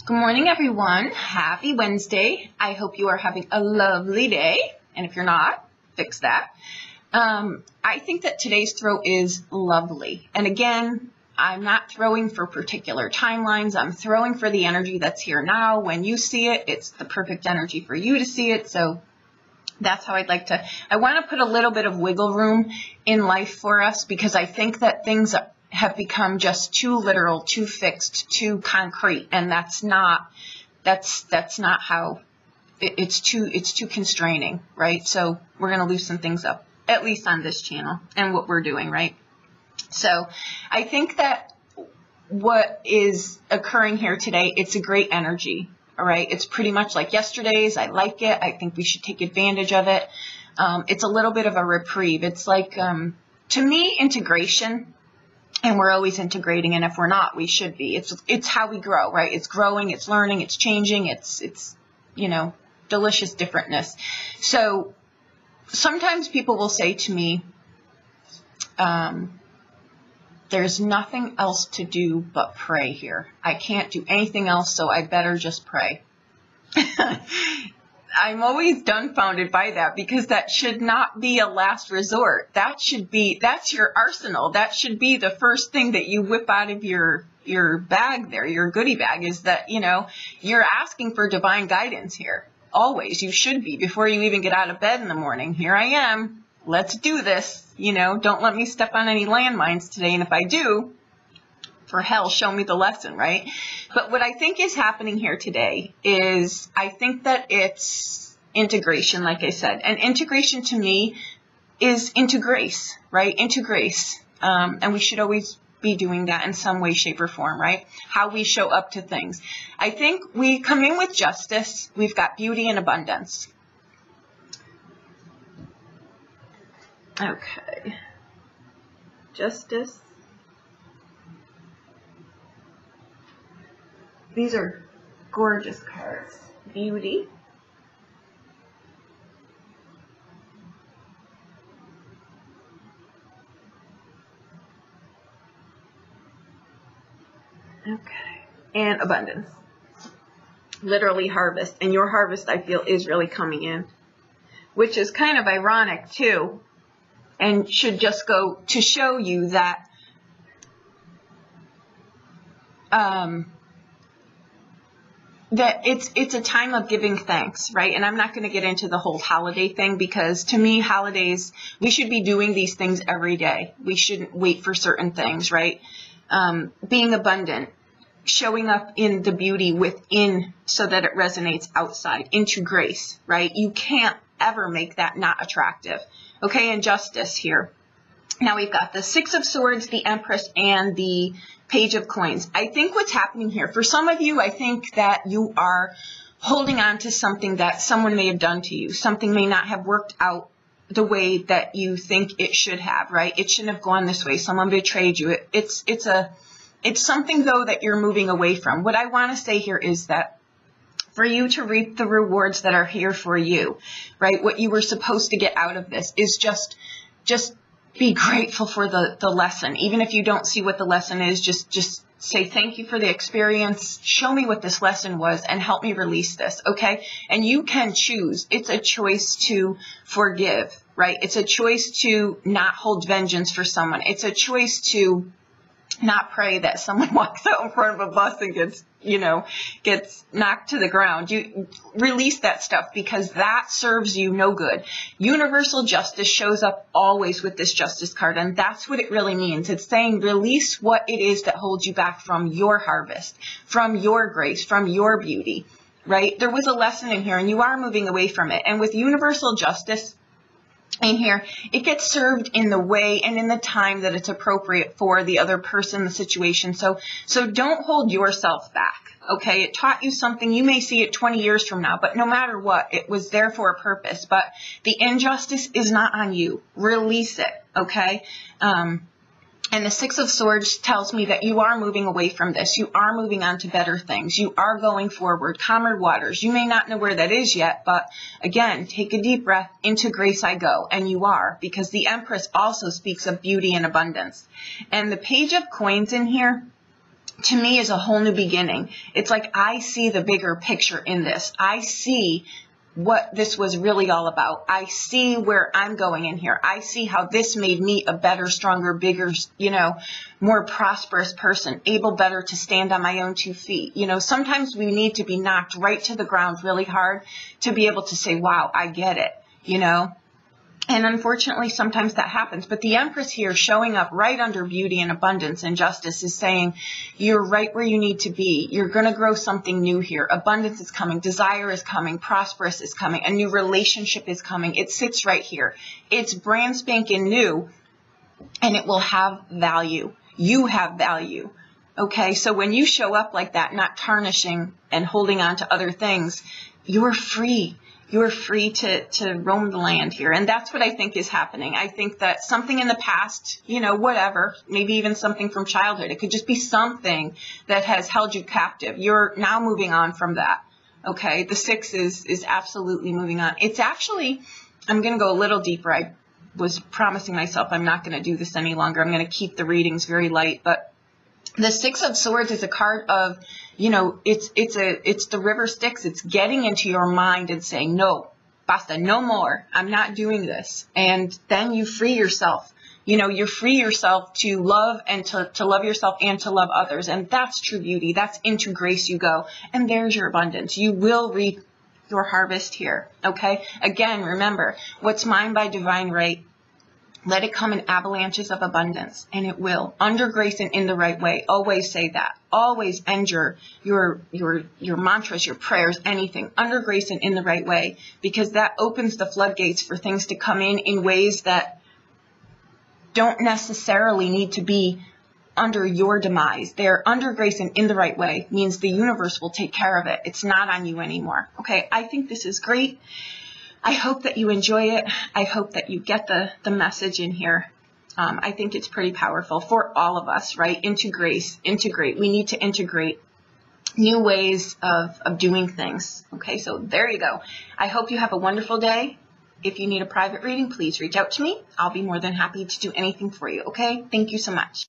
Good morning, everyone. Happy Wednesday. I hope you are having a lovely day. And if you're not, fix that. I think that today's throw is lovely. And again, I'm not throwing for particular timelines. I'm throwing for the energy that's here now. When you see it, it's the perfect energy for you to see it. So that's how I'd like to, I want to put a little bit of wiggle room in life for us, because I think that things have become just too literal, too fixed, too concrete, and that's not how it's too constraining, right? So we're going to loosen things up, at least on this channel and what we're doing, right? So I think that what is occurring here today, it's a great energy, all right? It's pretty much like yesterday's. I like it. I think we should take advantage of it. It's a little bit of a reprieve. It's like, to me, integration. And we're always integrating, and if we're not, we should be. It's how we grow, right? It's growing, it's learning, it's changing, it's delicious differentness. So sometimes people will say to me, there's nothing else to do but pray here. I can't do anything else, so I better just pray. I'm always dumbfounded by that, because that should not be a last resort. That's your arsenal. That should be the first thing that you whip out of your bag there, your goodie bag, is that, you're asking for divine guidance here. Always. You should be, before you even get out of bed in the morning. Here I am. Let's do this. Don't let me step on any landmines today. And if I do, for hell, show me the lesson, right? But what I think is happening here today is, I think that it's integration, like I said. And integration to me is into grace, right? Into grace. And we should always be doing that in some way, shape, or form, right? How we show up to things. I think we come in with justice. We've got beauty and abundance. Okay. Justice. These are gorgeous cards. Beauty. Okay. And abundance. Literally harvest. And your harvest, I feel, is really coming in. Which is kind of ironic, too. And should just go to show you that that it's a time of giving thanks, right? And I'm not going to get into the whole holiday thing, because to me, holidays, we should be doing these things every day. We shouldn't wait for certain things, right? Being abundant, showing up in the beauty within so that it resonates outside, into grace, right? You can't ever make that not attractive. Okay, and justice here. Now we've got the Six of Swords, the Empress, and the Page of Coins. I think what's happening here, for some of you, I think that you are holding on to something that someone may have done to you. Something may not have worked out the way that you think it should have, right? It shouldn't have gone this way. Someone betrayed you. It's something, though, that you're moving away from. What I want to say here is that for you to reap the rewards that are here for you, right? What you were supposed to get out of this is just be grateful for the lesson. Even if you don't see what the lesson is, just say thank you for the experience. Show me what this lesson was and help me release this, okay? And you can choose. It's a choice to forgive, right? It's a choice to not hold vengeance for someone. It's a choice to not pray that someone walks out in front of a bus and gets knocked to the ground. You release that stuff, because that serves you no good. Universal justice shows up always with this justice card, and that's what it really means. It's saying release what it is that holds you back from your harvest, from your grace, from your beauty, right? There was a lesson in here, and you are moving away from it. And with universal justice in here, it gets served in the way and in the time that it's appropriate for the other person, the situation. So don't hold yourself back, okay? It taught you something. You may see it 20 years from now, but no matter what, it was there for a purpose. But the injustice is not on you. Release it, okay? And the Six of Swords tells me that you are moving away from this. You are moving on to better things. You are going forward, calmer waters. You may not know where that is yet, but again, take a deep breath. Into grace I go. And you are, because the Empress also speaks of beauty and abundance. And the Page of Coins in here, to me is a whole new beginning. It's like I see the bigger picture in this. I see what this was really all about. I see where I'm going in here. I see how this made me a better, stronger, bigger, more prosperous person, able better to stand on my own 2 feet. Sometimes we need to be knocked right to the ground really hard to be able to say, wow, I get it, And unfortunately, sometimes that happens. But the Empress here showing up right under beauty and abundance and justice is saying, you're right where you need to be. You're going to grow something new here. Abundance is coming. Desire is coming. Prosperous is coming. A new relationship is coming. It sits right here. It's brand spanking new, and it will have value. You have value. Okay, so when you show up like that, not tarnishing and holding on to other things, you're free. You're free to roam the land here. And that's what I think is happening. I think that something in the past, whatever, maybe even something from childhood, it could just be something that has held you captive. You're now moving on from that. Okay. The 6 is absolutely moving on. It's actually, I'm going to go a little deeper. I was promising myself I'm not going to do this any longer. I'm going to keep the readings very light, but the 6 of Swords is a card of, it's the river Styx. It's getting into your mind and saying, no, basta, no more. I'm not doing this. And then you free yourself. You free yourself to love and to love yourself and to love others. And that's true beauty. That's into grace you go. And there's your abundance. You will reap your harvest here. Okay. Again, remember, what's mine by divine right, let it come in avalanches of abundance, and it will, under grace and in the right way. Always say that. Always end your mantras, your prayers, anything, under grace and in the right way, because that opens the floodgates for things to come in ways that don't necessarily need to be under your demise. They're under grace and in the right way, means the universe will take care of it. It's not on you anymore. Okay, I think this is great. I hope that you enjoy it. I hope that you get the message in here. I think it's pretty powerful for all of us, right? Integrate. We need to integrate new ways of doing things. Okay, so there you go. I hope you have a wonderful day. If you need a private reading, please reach out to me. I'll be more than happy to do anything for you, okay? Thank you so much.